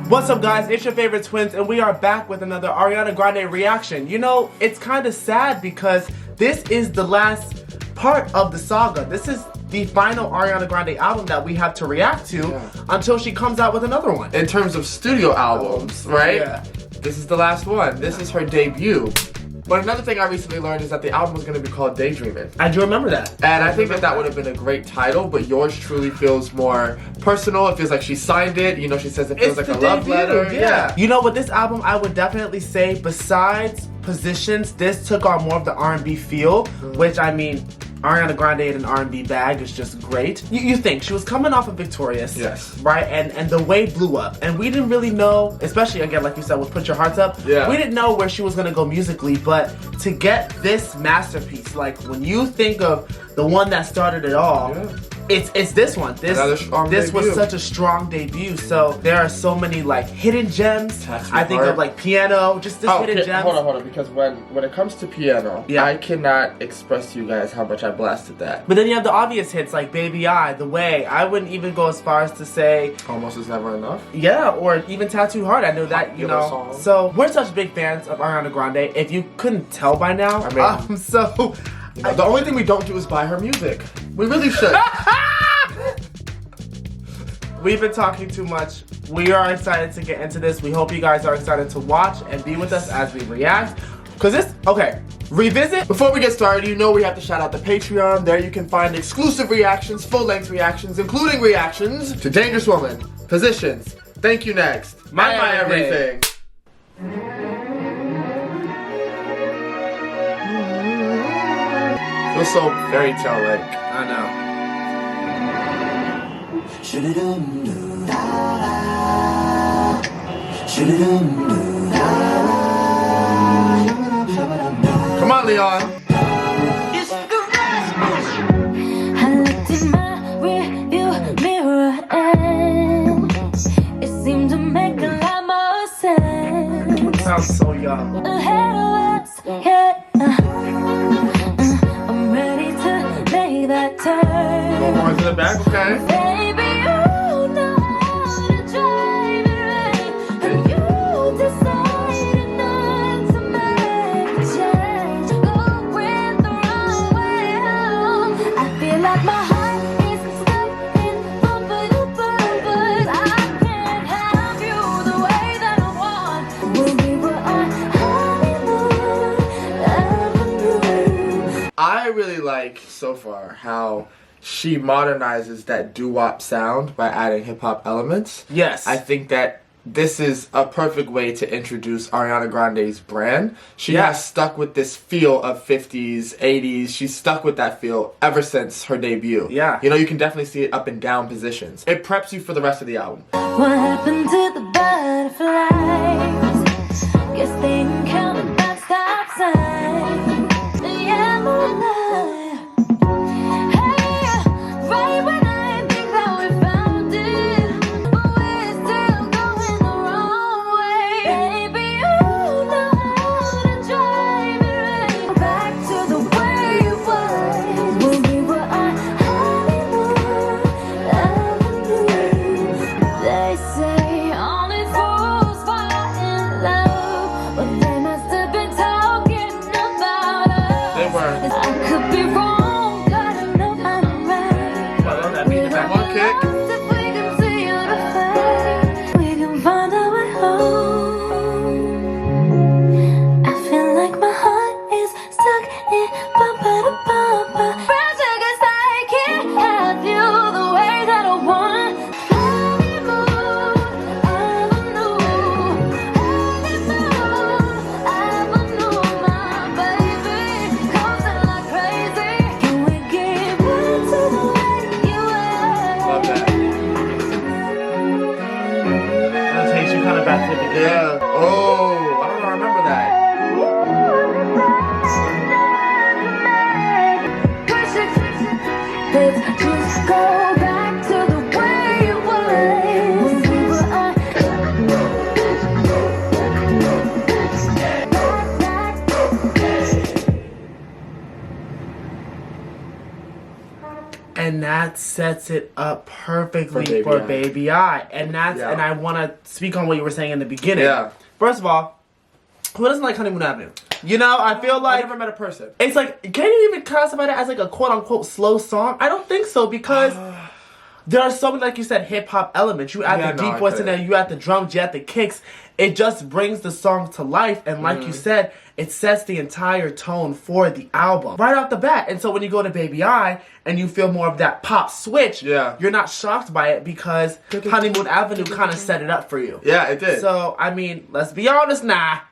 What's up guys, it's your favorite twins and we are back with another Ariana Grande reaction. You know, it's kind of sad because this is the last part of the saga. This is the final Ariana Grande album that we have to react to until she comes out with another one. In terms of studio albums, right? Yeah. This is the last one. This is her debut. But another thing I recently learned is that the album was going to be called Daydreamin. I do remember that. And I think that would have been a great title, but yours truly feels more personal. It feels like she signed it. You know, she says it feels like a love letter. Yeah. You know, with this album, I would definitely say, besides Positions, this took on more of the R&B feel, which, I mean, Ariana Grande in an R&B bag is just great. You think, she was coming off of Victorious, yes, right? And the way blew up. And we didn't really know, especially again, like you said, with Put Your Hearts Up, we didn't know where she was gonna go musically, but to get this masterpiece, like when you think of the one that started it all, it's this one. This was such a strong debut. So there are so many like hidden gems. I think of like Piano, just this hidden gems. Hold on, because when it comes to Piano, I cannot express to you guys how much I blasted that. But then you have the obvious hits like Baby I, The Way. I wouldn't even go as far as to say Almost Is Never Enough. Yeah, or even Tattoo Heart. I know that, you know. So we're such big fans of Ariana Grande. If you couldn't tell by now, I mean, the only thing we don't do is buy her music. We really should. We've been talking too much. We are excited to get into this. We hope you guys are excited to watch and be with us as we react. Cause this, revisit. Before we get started, you know we have to shout out the Patreon. There you can find exclusive reactions, full-length reactions, including reactions to Dangerous Woman, Positions, Thank You Next, My Everything. Feels so fairy tale-like. I know. Come on, Leon. I looked in my rearview mirror and it seemed to make a lot more sense. Sounds so young. Ahead of us, yeah. I'm ready to make that turn. Go more to the back, okay? Baby, you know how to drive it right, and you decided not to make a change. Go with the wrong way home. I feel like my heart is stuck in bumper. I can't have you the way that I want. When we were on Honeymoon Avenue. I really like, so far, how she modernizes that doo-wop sound by adding hip-hop elements. Yes. I think that this is a perfect way to introduce Ariana Grande's brand. She has stuck with this feel of 50s, 80s. She's stuck with that feel ever since her debut. Yeah. You know, you can definitely see it up and down positions. It preps you for the rest of the album. What happened to the butterflies? Guess they encountered that stop sign. The yellow light. Hey, right when I think that we found it, but we're still going the wrong way. Baby, you know how to drive it right. Back to the way it was when we were on Honeymoon Avenue. They say only fools fall in love, but they must have been talking about us. They were. I could be wrong, but I know I'm right. I love that beat. One kick. If we can see you to face, we can find our way home. I feel like my heart is stuck in bumper. Pressure 'cause I can't have you the way that I want. Honeymoon Avenue, my baby, coasting like crazy. Can we get back to the way you were? Love that. That takes you kind of back to the beginning. Yeah. Oh, I don't know. I remember that. Let's just go back to the way it was when we were on. And that sets it up perfectly For for Baby Baby I. And that's and I want to speak on what you were saying in the beginning. Yeah. First of all, who doesn't like Honeymoon Avenue? You know, I feel like... I never met a person. It's like, can you even classify that as like a quote-unquote slow song? I don't think so, because there are so many, like you said, hip-hop elements. You add the deep voice in there, you add the drums, you add the kicks. It just brings the song to life, and like you said, it sets the entire tone for the album right off the bat. And so when you go to Baby I and you feel more of that pop switch, you're not shocked by it because Honeymoon Avenue kind of set it up for you. Yeah, it did. So, I mean, let's be honest now.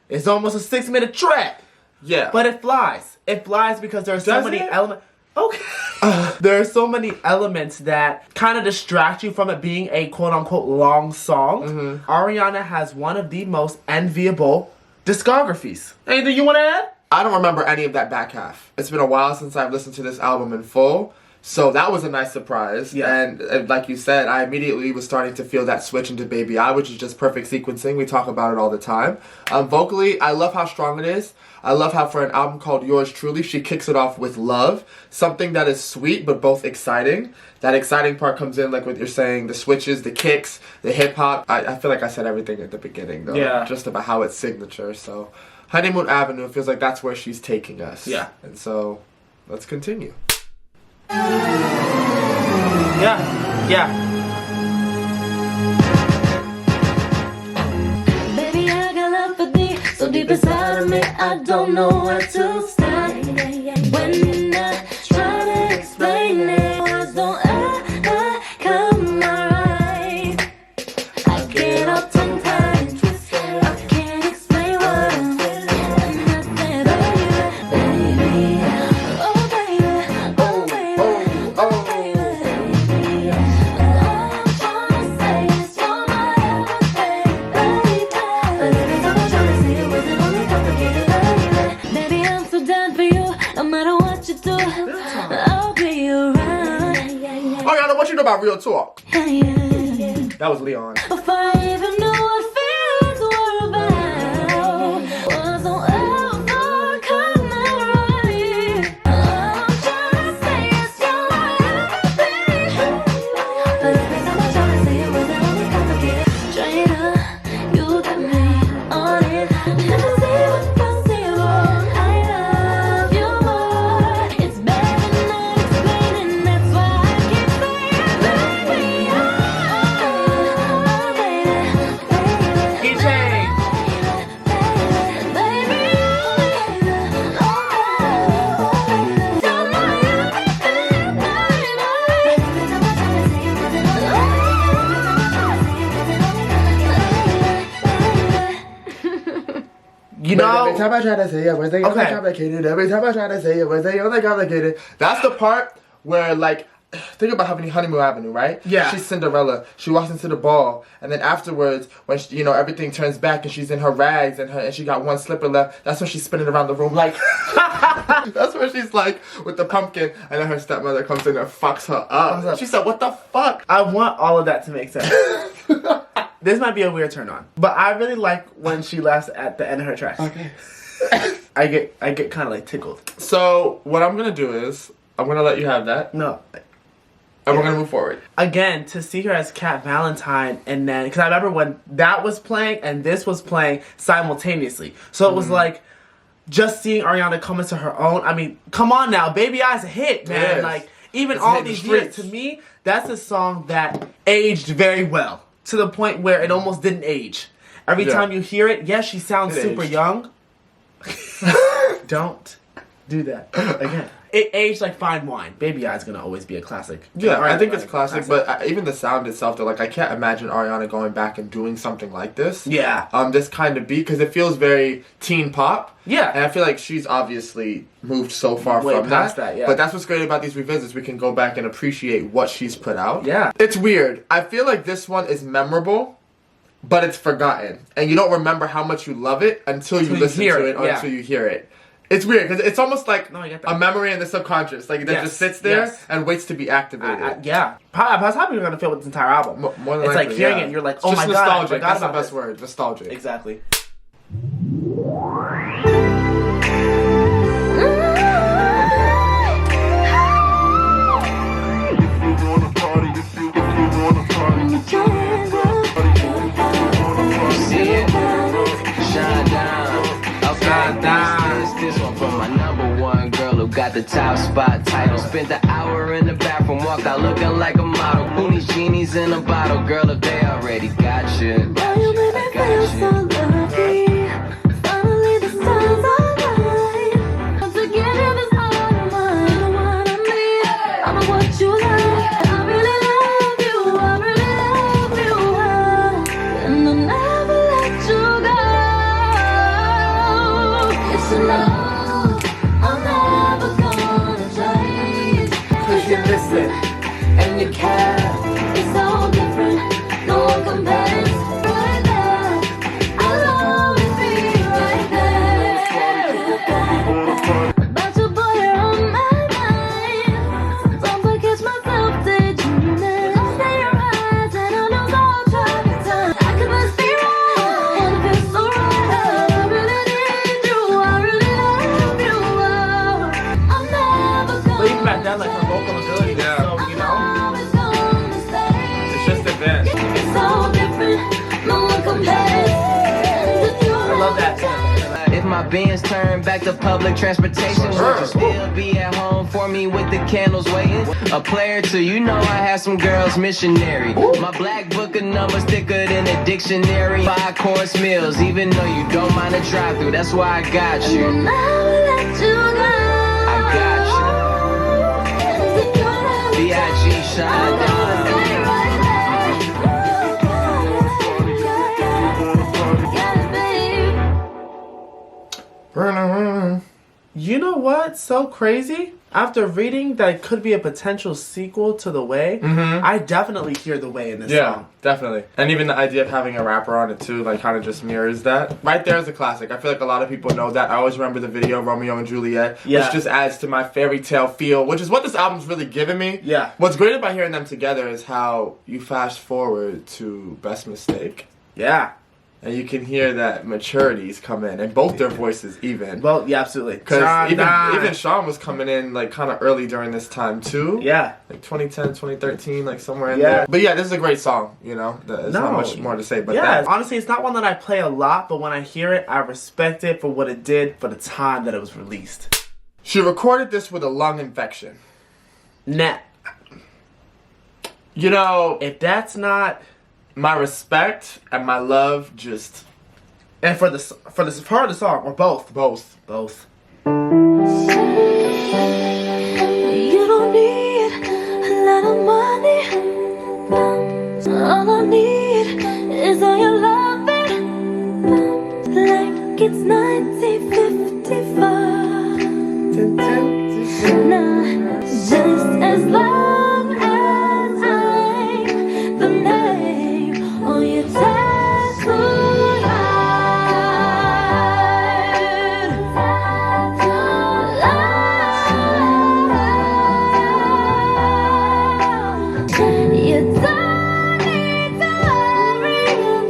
It's almost a 6-minute track. Yeah. But it flies. It flies because there are so many elements. Okay. There are so many elements that kind of distract you from it being a quote-unquote long song. Ariana has one of the most enviable discographies. Anything you want to add? I don't remember any of that back half. It's been a while since I've listened to this album in full. So that was a nice surprise. Yeah. And like you said, I immediately was starting to feel that switch into Baby I, which is just perfect sequencing. We talk about it all the time. Vocally, I love how strong it is. I love how for an album called Yours Truly, she kicks it off with love. Something that is sweet, but both exciting. That exciting part comes in, like what you're saying, the switches, the kicks, the hip-hop. I feel like I said everything at the beginning, though. Yeah. Just about how it's signature. So Honeymoon Avenue feels like that's where she's taking us. Yeah. And so let's continue. Yeah. Baby, I got love for thee, so deep inside of me, I don't know where to start. When I try to explain it, words don't come right. I get all tongue-tied, I can't explain what I'm feeling. And I say, baby, oh baby, oh baby, oh baby. All I'm trying to say is you're my everything, baby. But every time I try to say it, wasn't only complicated, baby. Baby, I'm so down for you, no matter what you do, I'll be around. Ariana, what you know about Real Talk? Yeah. That was Leon. Before I even knew what feelings were about, wasn't ever coming right. All I'm trying to say is you're my everything. But every time I try to say it, wasn't only complicated. Straight up, you got me on it. Never zero from zero. I love you more. It's better than not explaining. That's why I keep saying, baby, oh, baby, Key change. You know, Every time I try to say it, was they only Okay. complicated. Every time I try to say it, was they only complicated. That's the part where, like, think about having Honeymoon Avenue, right? Yeah. She's Cinderella. She walks into the ball, and then afterwards, when she, you know, everything turns back and she's in her rags and she got one slipper left, that's when she's spinning around the room like. That's where she's like with the pumpkin, and then her stepmother comes in and fucks her up. She said, "What the fuck?" I want all of that to make sense. This might be a weird turn on, but I really like when she laughs at the end of her tracks. Okay. I get kind of like tickled. So what I'm gonna do is I'm gonna let you have that, No. and we're gonna move forward. Again, to see her as Cat Valentine, and then because I remember when that was playing and this was playing simultaneously, so it was like just seeing Ariana come into her own. I mean, come on now, Baby I's a hit, man. Yes. Like even It's all hitting these the years, streets. to me, that's a song that aged very well to the point where it almost didn't age. Every Yeah. time you hear it, yes, she sounds It super aged. young. Don't do that again. It aged like fine wine. Baby I's gonna always be a classic. Yeah, I think it's Like, classic, but even the sound itself, though, like I can't imagine Ariana going back and doing something like this. Yeah. This kind of beat, because it feels very teen pop. Yeah. And I feel like she's obviously moved so far Way from past that. that, yeah. But that's what's great about these revisits. We can go back and appreciate what she's put out. Yeah. It's weird. I feel like this one is memorable, but it's forgotten. And you don't remember how much you love it until you listen hear to it, it or yeah. until you hear it. It's weird because it's almost like No, I get that. a memory in the subconscious, like that Yes, just sits there yes. and waits to be activated. Yeah. That's how you're gonna feel with this entire album. More than it's likely, like hearing yeah. it, you're like, It's oh just my god, I nostalgic. forgot That's the about best this. word, nostalgic. Exactly. Get your hands up. See it? Shine down. Okay, this one from my number one girl who got the top spot title. Spent the hour in the bathroom, walked out looking like a model. Moonies, genies in a bottle, girl, if they already got you. Now you make me feel so lucky. Finally the stars align. To give you this heart of mine. You know what I mean? I know what you like. I really love you. I really love you. And I'll never let you go. You should know I'm never gonna change. 'Cause you listen and you care. It's so different. No one compares. Right there. I'll always be right there. About you, boy, you're on my mind. Sometimes I catch myself daydreaming. Lost in your eyes and I lose all track of time. I could must be right and it feels so right. I really need you. I really love you. I'm never gonna But even back then, like her vocal ability was Yeah. so, you know, always gonna stay. It's just advanced. It's so different, no one compares to you. I love that. If my Benz turn back to public transportation, would you still be at home for me with the candles waiting? A player too, you know I have some girls missionary. My black book of numbers thicker than a dictionary. 5-course meals, even though you don't mind a drive-through, that's why I got I'll you. never let you go. I got you. B.I.G. shine down. You know what's so crazy? After reading that it could be a potential sequel to The Way, I definitely hear The Way in this Yeah, song. definitely. And even the idea of having a rapper on it too, like kind of just mirrors that. Right there is a classic. I feel like a lot of people know that. I always remember the video Romeo and Juliet, Yeah. which just adds to my fairy tale feel, which is what this album's really giving me. Yeah. What's great about hearing them together is how you fast forward to Best Mistake, Yeah. and you can hear that maturity's come in, and both their voices even. Well, yeah, absolutely. Because even Shine. Sean was coming in like kind of early during this time too. Yeah. Like 2010, 2013, like somewhere in Yeah. there. But yeah, this is a great song, you know. There's not much more to say, but yeah, that. honestly, it's not one that I play a lot, but when I hear it, I respect it for what it did for the time that it was released. She recorded this with a lung infection. Nah, You know, if that's not, my respect and my love just and for the part of the song, or both, both. You don't need a lot of money. All I need is all your loving. Like it's 1955. Now, just as long as I'm the name on your tattoo. You don't need to worry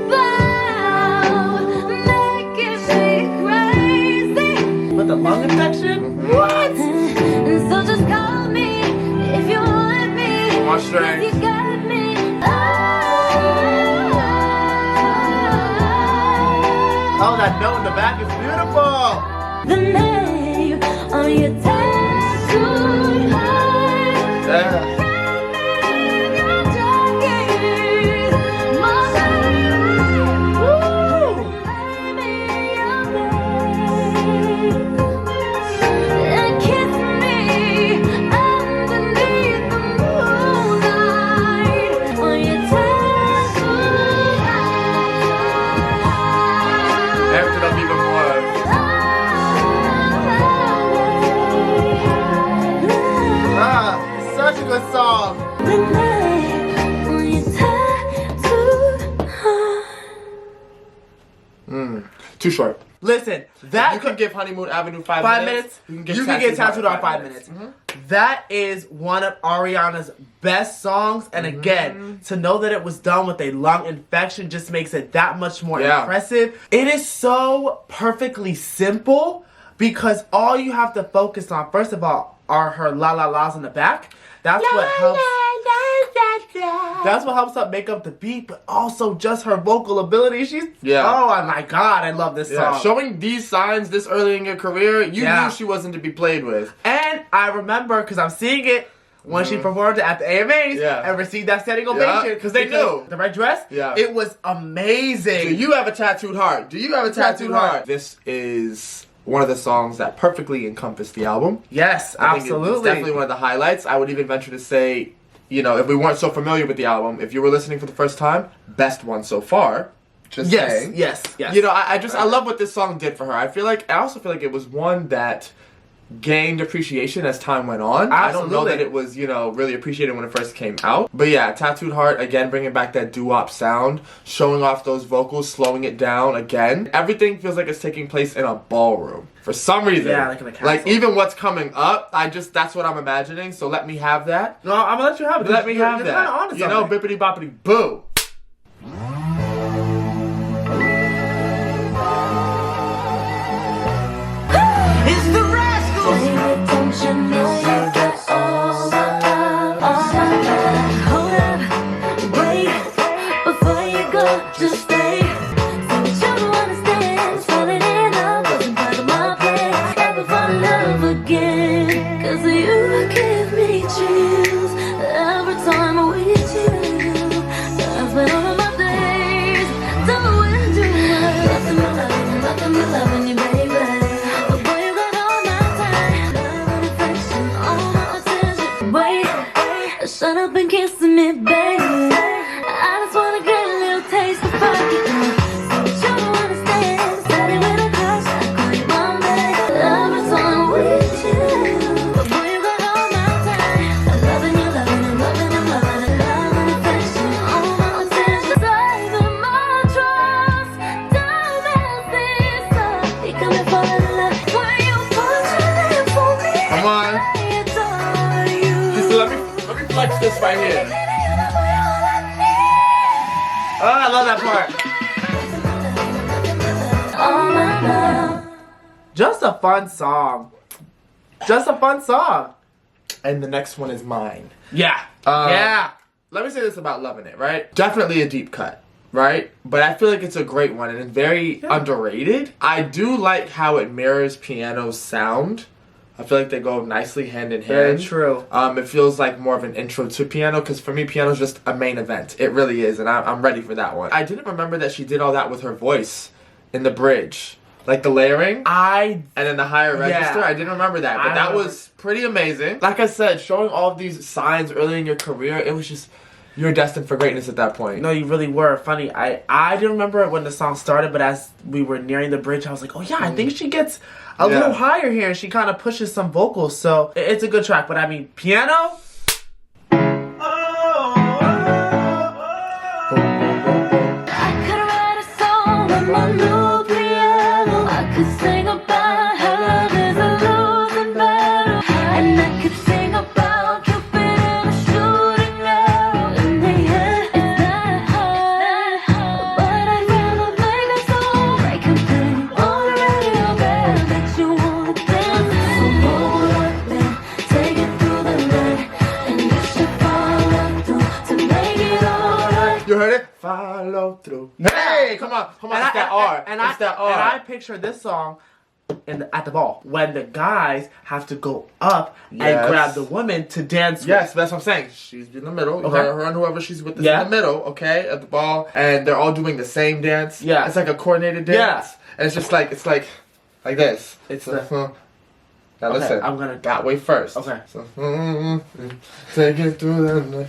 about making me crazy. with the lung infection. What? So just call me if you want me. More strength. You got me. Oh, that note in the back is beautiful. The name on your tattoo. Yeah. Amped it up even more. Ah, such a good song. Too short. Listen, that You can give Honeymoon Avenue 5 5 minutes. minutes. You can get tattooed on 5 minutes. That is one of Ariana's best songs, and again, to know that it was done with a lung infection just makes it that much more Yeah. impressive. It is so perfectly simple because all you have to focus on, first of all, are her la la la's in the back. That's what helps. That's what helps make up the beat, but also just her vocal ability. Oh my god, I love this song. Showing these signs this early in your career, you knew she wasn't to be played with. And I remember, because I'm seeing it, when she performed it at the AMAs and received that standing ovation. Because they knew. The red dress? Yeah. It was amazing. Do you have a tattooed heart? Do you have a tattooed heart? This is one of the songs that perfectly encompassed the album. Yes, I think absolutely. it's definitely one of the highlights. I would even venture to say, you know, if we weren't so familiar with the album, if you were listening for the first time, best one so far. Just saying. Yes. You know, I love what this song did for her. I also feel like it was one that gained appreciation as time went on. Absolutely. I don't know that it was, you know, really appreciated when it first came out. But yeah, Tattooed Heart, again, bringing back that doo-wop sound, showing off those vocals, slowing it down again. Everything feels like it's taking place in a ballroom. For some reason. Yeah, like in a castle. Like, even what's coming up, that's what I'm imagining, so let me have that. No, I'm gonna let you have it. Let me have You're that. kinda onto You know, something. bippity boppity boo. It's the Rascals. Pay attention, now you got all my love, all my love. Hold up, wait, before you go, just stay. So you don't understand, falling in love wasn't part of my plan. Never fall in love again, 'cause you give me chills every time I'm with you. I spend all of my days doing too much. Nothing but loving you, baby. But boy, you got all my time, love and affection, all my attention. Wait, shut up and kiss me, baby. I just wanna get a little taste before I get done. So you don't understand, steady with a crush, I call you my man. Every time I'm with you, but boy, you got all my time, loving you, loving you, loving you, loving you, love and affection, all my attention. Saving my trust, diamonds this up. You got me falling in love when you put your lips on me. Come on. I adore you. So let me flex this right here. Oh, I love that part. All my love. Just a fun song. Just a fun song. And the next one is mine. Yeah. Let me say this about Lovin' It, right? Definitely a deep cut, right? But I feel like it's a great one and it's very underrated. I do like how it mirrors piano's sound. I feel like they go nicely hand in hand. Very true. It feels like more of an intro to piano because for me, piano's just a main event. It really is, and I'm ready for that one. I didn't remember that she did all that with her voice in the bridge. Like the layering and then the higher register. I didn't remember that, but that was pretty amazing. Like I said, showing all of these signs early in your career, it was just, you're destined for greatness at that point. No, you really were. Funny, I didn't remember it when the song started, but as we were nearing the bridge, I was like, oh yeah, I think she gets a little higher here, and she kind of pushes some vocals, so it's a good track. But I mean, piano? I could write a song on my new piano. I could sing about how love is a losing battle, and I could sing about Cupid and a shooting arrow. In the end, it's that hard, but I'd rather make a song break a thing on the radio that makes you wanna dance. So hold up and take it through the night, and you should follow through to make it alright. You heard it? Follow through. Hey, come on, it's that R. It's that R. And I picture this song at the ball when the guys have to go up and grab the woman to dance. Yes, that's what I'm saying. She's in the middle. Okay. Her and whoever she's with is in the middle, okay, at the ball, and they're all doing the same dance. Yeah. It's like a coordinated dance. Yeah. And it's just like this. It's now Okay, listen, I'm gonna- that way first. Okay. So, take it through the night.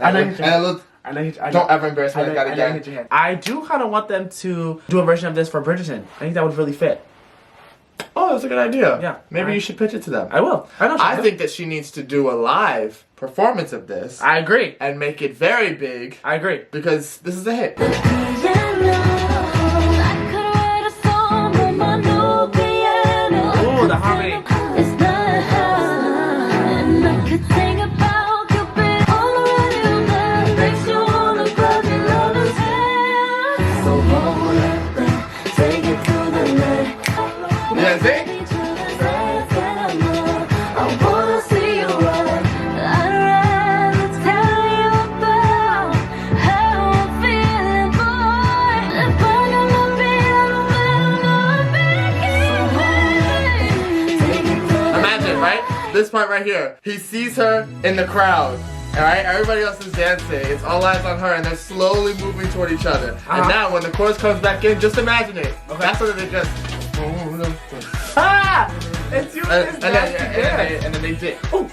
I know you- And look, I know don't ever embarrass me I like know- that I know you again. hit your hand. I do kind of want them to do a version of this for Bridgerton. I think that would really fit. Oh, that's a good idea. Yeah. Maybe you should pitch it to them. I will. I know. I think that she needs to do a live performance of this I agree. and make it very big I agree. because this is a hit. I could write a song on my new piano. Ooh, the harmony. It's not hard, and I could sing about Cupid on the radio that makes you wanna grab your lover's hand. So hold up and take it through the night. Yeah, see? I wanna see you run. I'd rather tell you about this part right here. He sees her in the crowd. Alright, everybody else is dancing. It's all eyes on her, and they're slowly moving toward each other. And now, when the chorus comes back in, just imagine it. Okay. That's what they just. Ah! It's you and then they did. Oh,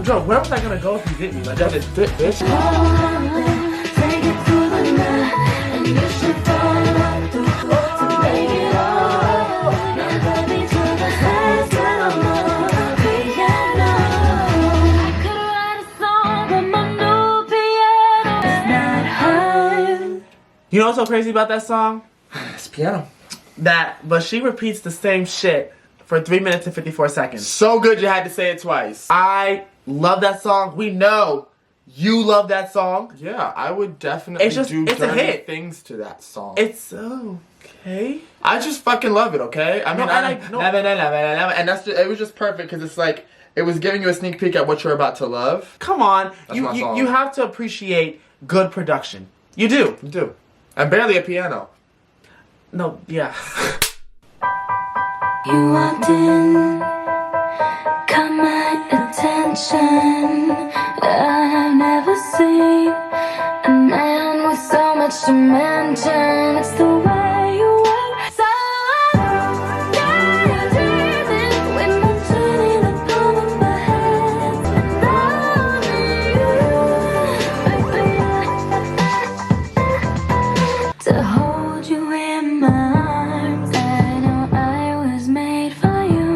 Joe, where was I gonna go if you hit me? Like that is dip, bitch. Take it to the night, and you should follow through to make it all. Now baby, to the highest and I'm on the piano. I could write a song on my new piano. It's not hard. You know what's so crazy about that song? It's piano. But she repeats the same shit for 3 minutes and 54 seconds. So good you had to say it twice. I love that song. We know you love that song. Yeah, I would definitely It's a dirty hit. things to that song. It's okay. I just fucking love it, okay? I mean, and that's just, it was just perfect because it's like, it was giving you a sneak peek at what you're about to love. Come on. That's my song. You have to appreciate good production. You do. You do. And barely a piano. No, yeah. You walked in, caught my attention. I've never seen a man with so much dimension. It's the way you walk, so daydreaming when I'm turning the palm of my hands and only you, baby. To hold you in my arms, I know I was made for you.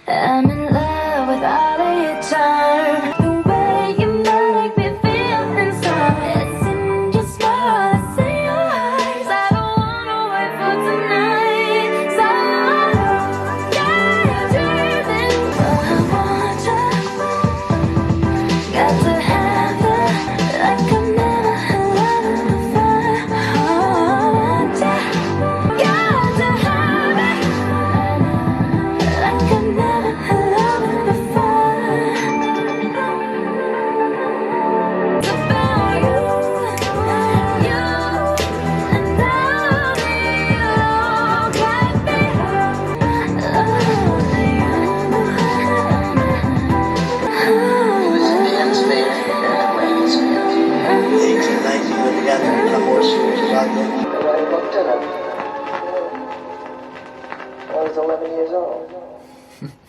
I'm in love with all of your charm. The way you make me feel inside, it's in your smile, it's in your eyes. I don't wanna wait for tonight, so daydreaming. I want you, got to have you like I've never had before. I want you, got to have it like I've never had before. It's about you, you, and only you got me.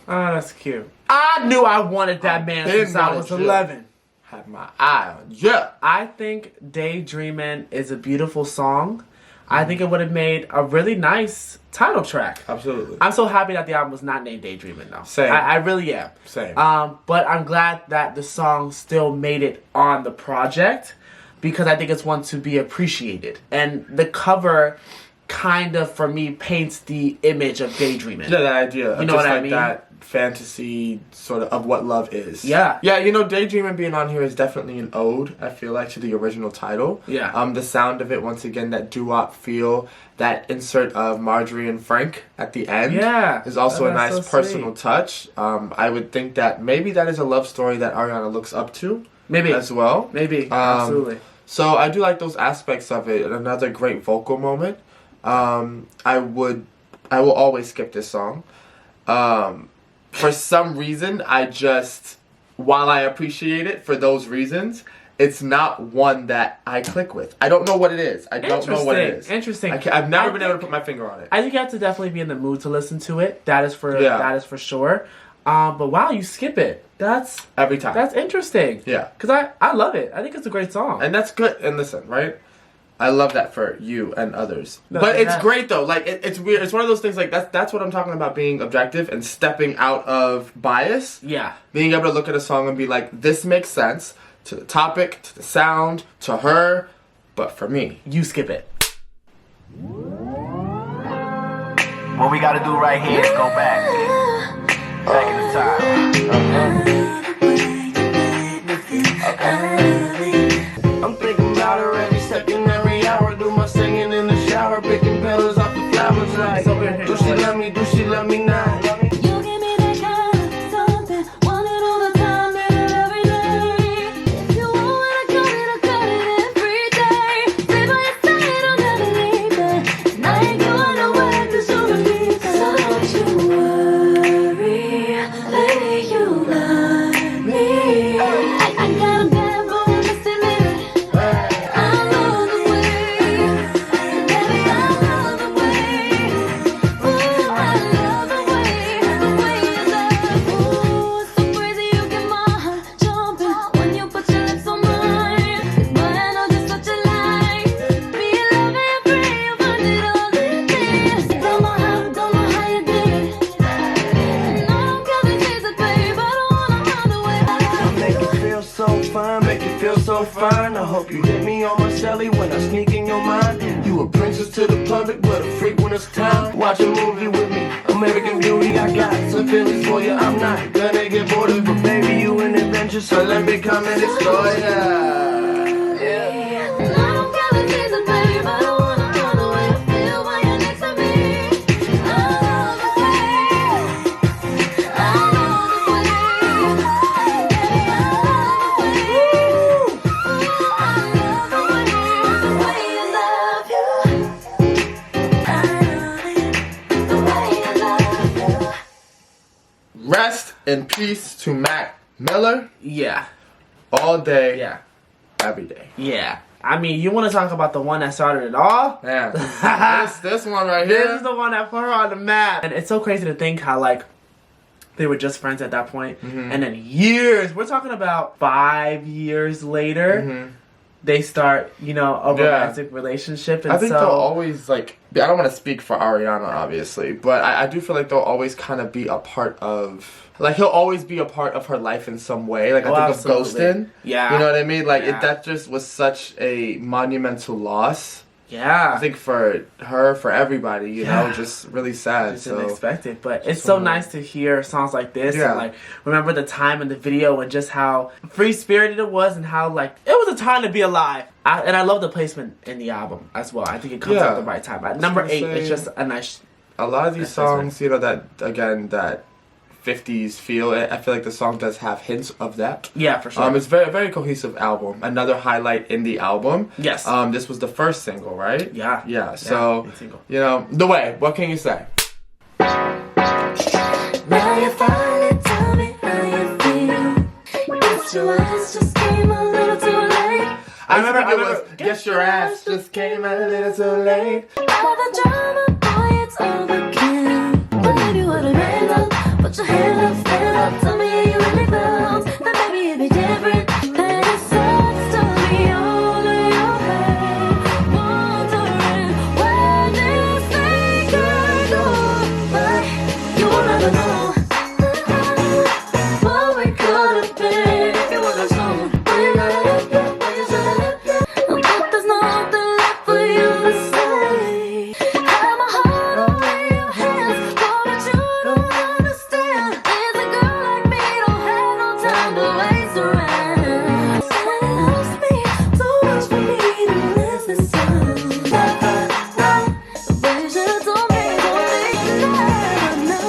Oh, that's cute. I knew I wanted that man since I was 11. Had my eye on you. I think Daydreamin' is a beautiful song. I think it would have made a really nice title track. Absolutely. I'm so happy that the album was not named Daydreamin' though. Same. I really am. Same. But I'm glad that the song still made it on the project because I think it's one to be appreciated. And the cover kind of, for me, paints the image of Daydreamin'. Yeah, that idea. You know just what I like mean? that fantasy sort of what love is. Yeah. Yeah, you know, Daydreamin' being on here is definitely an ode, I feel like, to the original title. Yeah. The sound of it, once again, that doo-wop feel, that insert of Marjorie and Frank at the end is also a nice so personal sweet. touch. I would think that maybe that is a love story that Ariana looks up to. Maybe. As well. Maybe. Absolutely. So I do like those aspects of it. Another great vocal moment. I will always skip this song. For some reason, while I appreciate it for those reasons, it's not one that I click with. I don't know what it is. I don't know what it is. Interesting. I've never been able to put my finger on it. I think you have to definitely be in the mood to listen to it. That is for sure. But wow, you skip it. That's every time. That's interesting. Yeah. Because I love it. I think it's a great song. And that's good. And listen, right? I love that for you and others. No, but it's great though. Like it's weird. It's one of those things. Like that's what I'm talking about, being objective and stepping out of bias. Yeah. Being able to look at a song and be like, this makes sense to the topic, to the sound, to her. But for me, you skip it. What we gotta do right here is go back in the time. I'm thinking about her every second, every hour. Do my singing in the shower, picking petals off the flowers. Like, do she love me? Do she love me not? You give me that kind of something, want it all the time, need it every day. If you want it, I got it every day. Say by your side, I'll never leave it. And I ain't going nowhere 'cause you're with me. So don't you worry, baby, you love Kelly when I sneak in your mind. You a princess to the public, but a freak when it's time. Watch a movie with me, American Beauty. I got some feelings for you. I'm not gonna get bored of it, but baby, you an adventure, so let me come and explore ya. Rest in peace to Mac Miller. Yeah. All day. Yeah. Every day. Yeah. I mean, you want to talk about the one that started it all? Yeah. this one right here. This is the one that put her on the map. And it's so crazy to think how, like, they were just friends at that point. And then years, we're talking about 5 years later, they start, you know, a romantic relationship. And I think they'll always, like, I don't want to speak for Ariana, obviously, but I do feel like they'll always kind of be a part of, like, he'll always be a part of her life in some way. Like, I think absolutely. of Ghostin'. Yeah. You know what I mean? Like, Yeah. that just was such a monumental loss. Yeah. I think for her, for everybody, you know, just really sad. It's so unexpected, but it's so nice to hear songs like this and like remember the time in the video and just how free spirited it was and how like it was a time to be alive. And I love the placement in the album as well. I think it comes at the right time. At number 8, it's just a nice. A lot of these songs, you know, that again that 50s feel. I feel like the song does have hints of that. Yeah, for sure. It's very, very cohesive album. Another highlight in the album. Yes. This was the first single, right? Yeah. Yeah. So, single. you know, The Way. What can you say? Now you finally tell me how you feel. Guess your eyes just came a little too late. I remember. Guess your ass just came a little too late. All the drama, boy, it's overkill. Believe you would've made up. Put your hand up, stand up, tell me you really felt. Then maybe it'd be different. Then it starts to be all in your head. Wondering where this thing could go. But you will never know what we could have been if you would've shown. But there's nothing left for you to say. Have my heart away your hands. What you don't understand is a girl like me don't have no time to waste around. It loves me so much for me to listen to. But you should've told me, don't think that. No,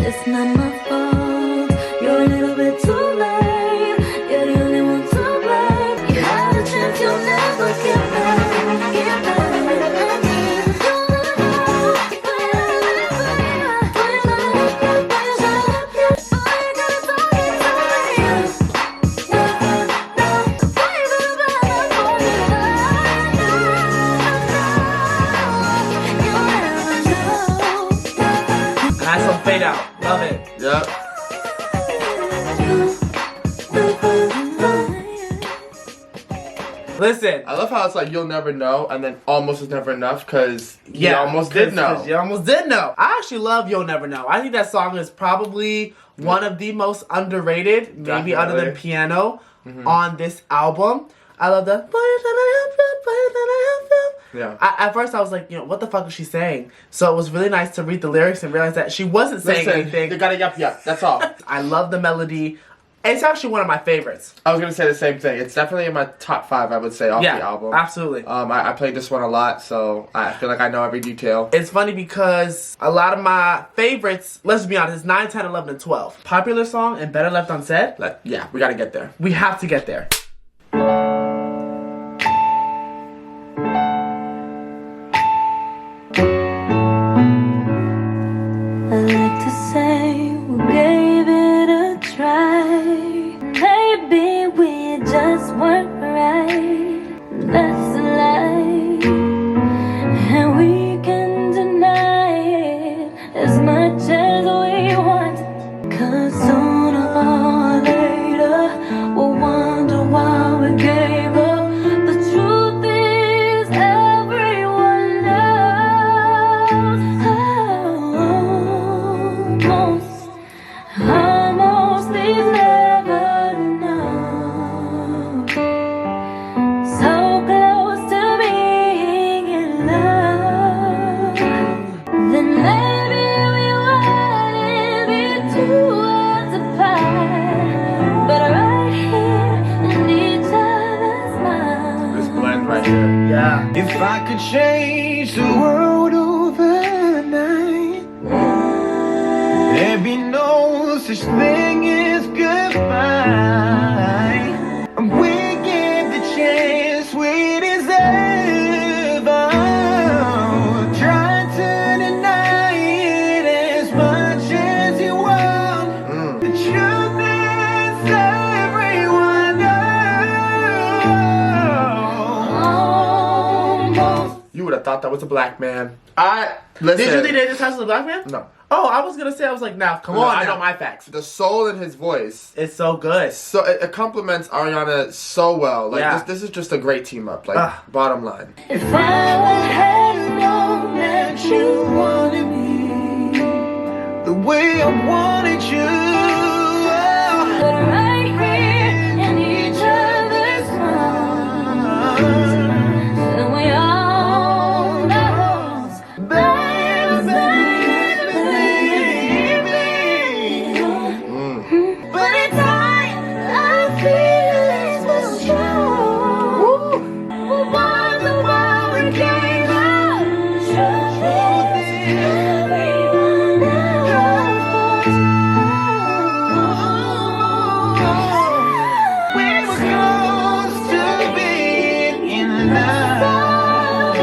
it's not my fault. You're a little bit too late. You're the only one to blame. You had a chance you'll never get back. Get back. You'll never know. Nice little fade out. Love it. Yep. Listen. I love how it's like you'll never know, and then almost is never enough because you almost did know. You almost did know. I actually love You'll Never Know. I think that song is probably one of the most underrated, maybe other than Piano, on this album. I love the. Yeah. At first, I was like, you know, what the fuck is she saying? So it was really nice to read the lyrics and realize that she wasn't saying anything. You gotta yup. That's all. I love the melody. It's actually one of my favorites. I was gonna say the same thing. It's definitely in my top 5, I would say, off the album. Absolutely. I played this one a lot, so I feel like I know every detail. It's funny because a lot of my favorites, let's be honest, 9, 10, 11, and 12. Popular song and Better Left Unsaid. Yeah, we gotta get there. We have to get there. I like to say we gave it a try. Maybe we just weren't right. That's a lie, and we can deny it as much as we want. 'Cause sooner or later we'll wonder why. Yeah. If I could change the world overnight, there'd be no such thing as goodbye. We get the chance we deserve. Oh, try to deny it as much as you want. The truth is everyone knows. You would have thought that was a black man. Listen. Did you think they just has a black man? No. Oh, I was gonna say, I was like, now, come No, on. I now. know my facts. The soul in his voice. It's so good. So it complements Ariana so well. Like Yeah. this is just a great team up. Like bottom line. If I would have known that you wanted me The way I wanted you. but right here in each other's arms, and we all know, but in time our feelings will show. We'll walk the wall we came out. Truth is everyone knows. We were close to being in love.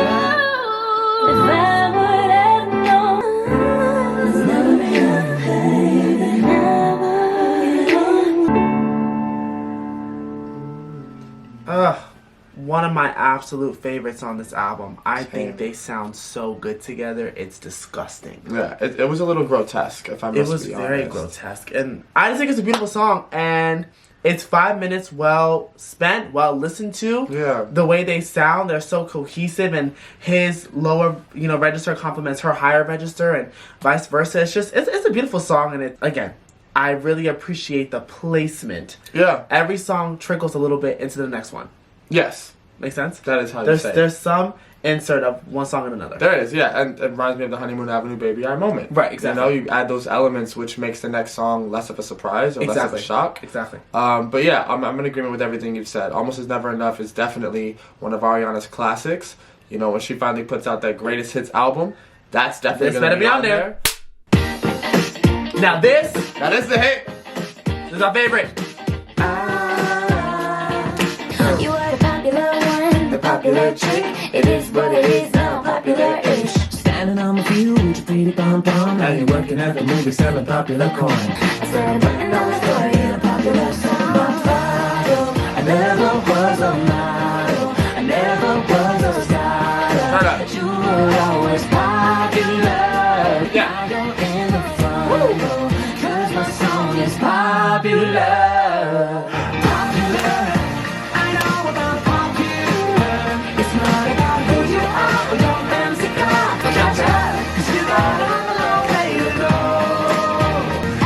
If I would have known, never One of my absolute favorites on this album. I Same. think they sound so good together. It's disgusting. Yeah, it was a little grotesque, if I It must was be very honest. grotesque. And I just think it's a beautiful song. And it's 5 minutes well spent, well listened to. Yeah. The way they sound, they're so cohesive. And his lower, register complements her higher register and vice versa. It's just, it's a beautiful song. And again, I really appreciate the placement. Yeah. Every song trickles a little bit into the next one. Yes. Make sense? That is how you say it. There's some insert of one song in another. There is, yeah, and it reminds me of the Honeymoon Avenue Baby I moment. Right, exactly. You add those elements, which makes the next song less of a surprise or less of a shock. Exactly. But yeah, I'm in agreement with everything you've said. Almost Is Never Enough is definitely one of Ariana's classics. When she finally puts out that greatest hits album, that's definitely This gonna better be on there. Now this That is the hit. is our favorite. you are the popular one, the popular chick. It is what it is now, popular-ish. Standing on my feet with your pretty pom-pom. Now you're working at the movie selling popular corn. I started putting on the story in a popular song. I never was a model. I never was a star. Turn up. But you were always popular. Yeah. You're in the front row. 'Cause my song is popular. Popular. I know about popular. It's not about who you are or your fancy car. Gotcha. 'Cause you got a long way to go.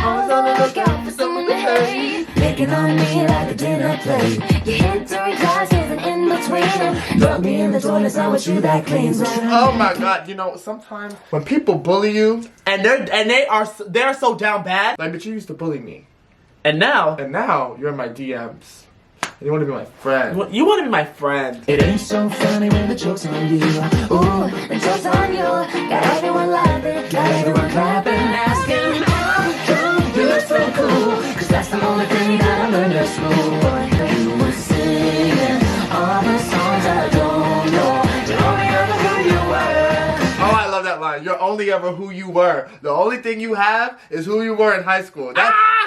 I was on the lookout for someone to hurry, picking on me like a dinner plate. You hit during classes and in between them. Drop me in the toilet's not what you that cleans. Oh my God! Sometimes when people bully you, And they're so down bad. like, but you used to bully me, And now and now you're in my DMs, and you want to be my friend. you want to be my friend. It ain't so funny when the joke's on you. Ooh, The joke's on you, got everyone laughing, got everyone clapping, asking how come you look so cool? 'Cause that's the only thing that I learned at school. You were singing all the songs I don't know. You only ever who you were. Oh, I love that line. You're only ever who you were. The only thing you have is who you were in high school.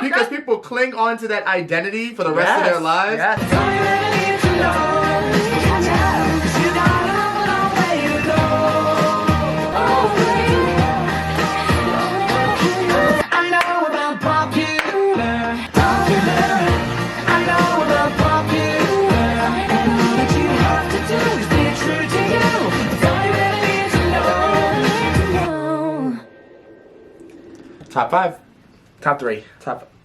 Because people cling on to that identity for the rest of their lives. Yes. That's all you ever need to know. 'Cause you got a long way to go. I know about popular. I know about popular. And all that you have to do is be true to you. That's all you ever need to know. Top 5. Top 3.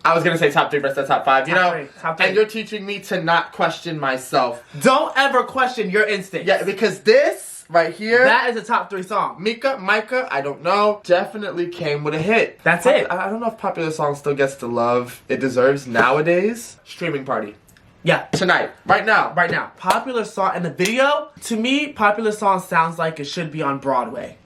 I was gonna say top 3, but it's the top 5. Top three, top three. And you're teaching me to not question myself. Don't ever question your instincts. Yeah, because this right here, That is a top 3 song. Micah, I don't know, definitely came with a hit. That's it. I don't know if popular song still gets the love it deserves nowadays. Streaming Party. Yeah. Tonight. Right now. Right now. Popular song and the video, to me, popular song sounds like it should be on Broadway.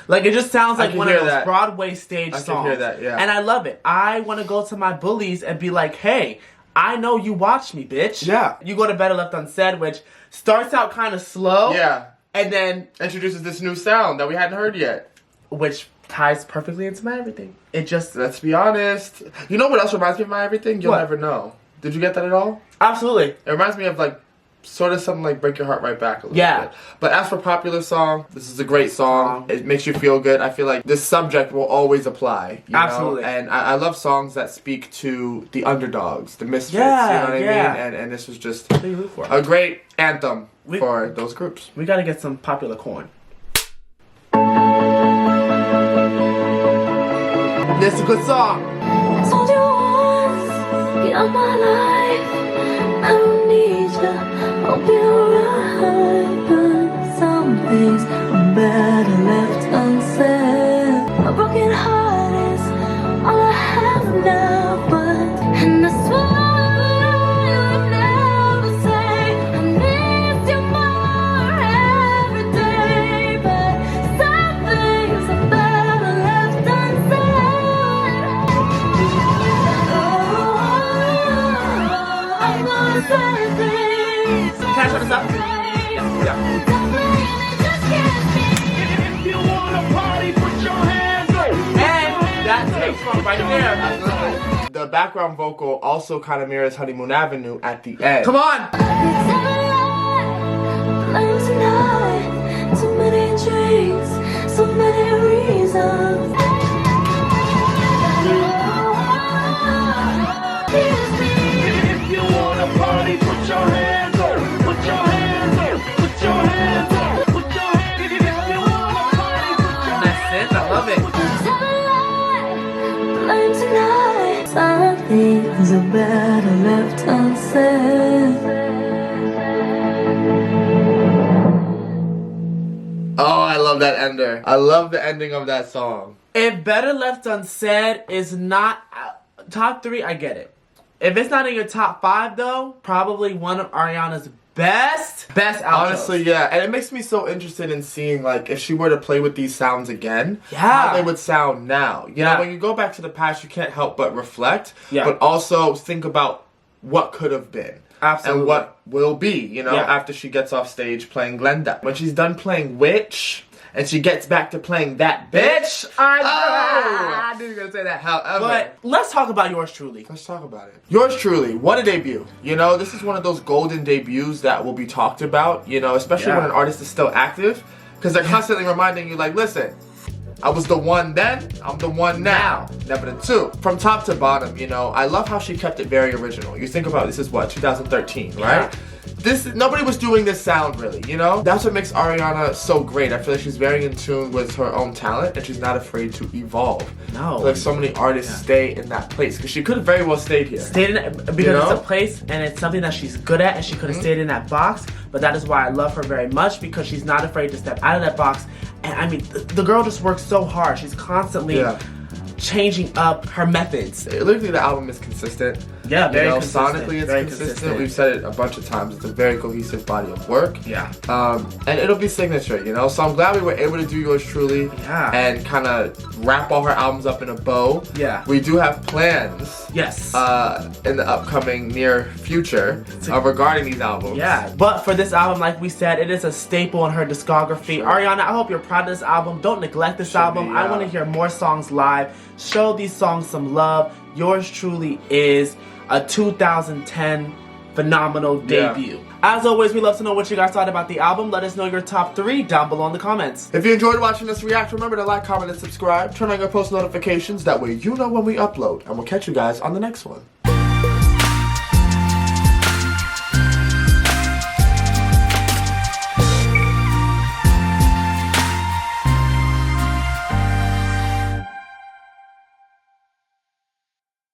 Like, it just sounds like one of those Broadway stage songs. I can hear that, yeah. And I love it. I want to go to my bullies and be like, hey, I know you watch me, bitch. Yeah. You go to Better Left Unsaid, which starts out kind of slow. Yeah. And then introduces this new sound that we hadn't heard yet. Which ties perfectly into My Everything. It just... Let's be honest. You know what else reminds me of My Everything? You'll What? Never Know. Did you get that at all? Absolutely. It reminds me of, like, sort of something like Break Your Heart Right Back a little bit. But as for popular song, this is a great song. It makes you feel good. I feel like this subject will always apply. You Absolutely. know? And I love songs that speak to the underdogs, the misfits. Yeah, you know what yeah. I mean? And this was just a great anthem for those groups. We gotta get some popular corn. This is a good song. I told you once, get out my life. I don't need you, I'll be alright. But some things are better left unsaid. My broken heart is all I have now, and I swear I would never say I miss you more every day. But some things are better left unsaid. I'm gonna say things. Can I turn this up? Yeah. If you wanna party, put your hands up. And that takes from right there. The background vocal also kind of mirrors Honeymoon Avenue at the end. Come on! Too many drinks, so many reasons. If you wanna party, put your hands up. Put your hands up. Put your hands up. Put your hands up. If you wanna party, put your That's it. I love it. Blame tonight. Some things are better left unsaid. Oh, I love that ender. I love the ending of that song. If Better Left Unsaid is not top 3, I get it. If it's not in your top 5, though, probably one of Ariana's best outros. Honestly, yeah. And it makes me so interested in seeing, like, if she were to play with these sounds again, Yeah. how they would sound now. You Yeah. know, when you go back to the past, you can't help but reflect, Yeah. but also think about what could have been. Absolutely. And what will be, you know, Yeah. after she gets off stage playing Glenda. When she's done playing Witch, and she gets back to playing that bitch, I knew you were going to say that. However, But let's talk about yours truly. let's talk about it. Yours truly, what a debut. You know, this is one of those golden debuts that will be talked about, you know, especially Yeah. when an artist is still active. Because they're constantly reminding you, like, listen, I was the one then, I'm the one now. Never the two. From top to bottom, you know, I love how she kept it very original. You think about this is what, 2013, right? Nobody was doing this sound really, you know? That's what makes Ariana so great. I feel like she's very in tune with her own talent and she's not afraid to evolve. No. Like so many artists stay in that place because she could have very well stayed here. Stayed in it because You know? it's a place and it's something that she's good at, and she could have stayed in that box. But that is why I love her very much, because she's not afraid to step out of that box. And I mean, the girl just works so hard. She's constantly changing up her methods. Lyrically, the album is consistent. Yeah, very you know, consistent. Sonically, it's Very consistent. consistent. We've said it a bunch of times. It's a very cohesive body of work. Yeah. And it'll be signature, you know? So I'm glad we were able to do yours truly. Yeah. And kind of wrap all her albums up in a bow. Yeah. We do have plans. Yes. In the upcoming near future regarding these albums. Yeah, but for this album, like we said, it is a staple in her discography. Ariana, I hope you're proud of this album. Don't neglect this album. I want to hear more songs live. Show these songs some love. Yours truly is a 2010 phenomenal debut. As always, we love to know what you guys thought about the album. Let us know your top 3 down below in the comments. If you enjoyed watching us react, remember to like, comment, and subscribe. Turn on your post notifications. That way you know when we upload. And we'll catch you guys on the next one.